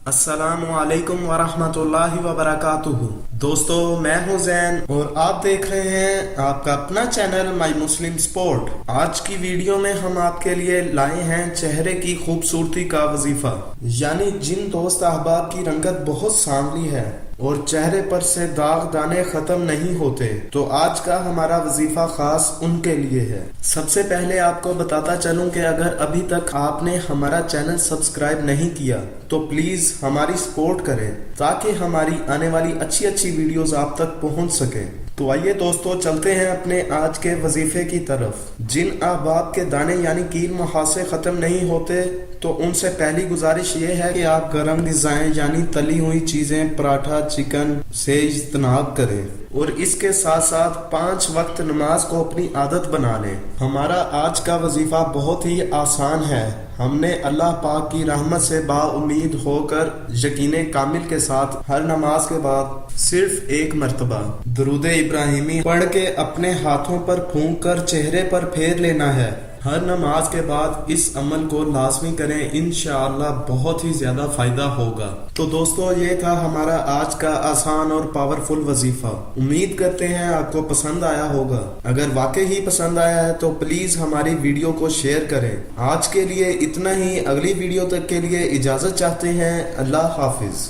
अस्सलामु अलैकुम वरहमतुल्लाहि वबरकातुहू। दोस्तों, मैं हूं जैन और आप देख रहे हैं आपका अपना चैनल माई मुस्लिम स्पोर्ट। आज की वीडियो में हम आपके लिए लाए हैं चेहरे की खूबसूरती का वजीफा, यानी जिन दोस्त अहबाब की रंगत बहुत सांवली है और चेहरे पर से दाग दाने खत्म नहीं होते, तो आज का हमारा वजीफा खास उनके लिए है। सबसे पहले आपको बताता चलूं कि अगर अभी तक आपने हमारा चैनल सब्सक्राइब नहीं किया तो प्लीज हमारी सपोर्ट करें ताकि हमारी आने वाली अच्छी अच्छी वीडियोस आप तक पहुंच सके। तो आइए दोस्तों, चलते हैं अपने आज के वजीफे की तरफ। जिन अहबाब के दाने यानी कील मुहासे खत्म नहीं होते, तो उनसे पहली गुजारिश ये है कि आप गरम ग़िज़ाएं यानी तली हुई चीजें, पराठा, चिकन से इज्तनाब करें और इसके साथ साथ 5 वक्त नमाज को अपनी आदत बना लें। हमारा आज का वजीफा बहुत ही आसान है। हमने अल्लाह पाक की रहमत से बाउम्मीद होकर यकीने कामिल के साथ हर नमाज के बाद सिर्फ एक मर्तबा दुरूद इब्राहिमी पढ़ के अपने हाथों पर फूंक कर चेहरे पर फेर लेना है। हर नमाज के बाद इस अमल को लाजमी करें, इंशाअल्लाह बहुत ही ज्यादा फायदा होगा। तो दोस्तों, ये था हमारा आज का आसान और पावरफुल वजीफा। उम्मीद करते हैं आपको पसंद आया होगा। अगर वाकई ही पसंद आया है तो प्लीज हमारी वीडियो को शेयर करें। आज के लिए इतना ही। अगली वीडियो तक के लिए इजाजत चाहते हैं। अल्लाह हाफिज।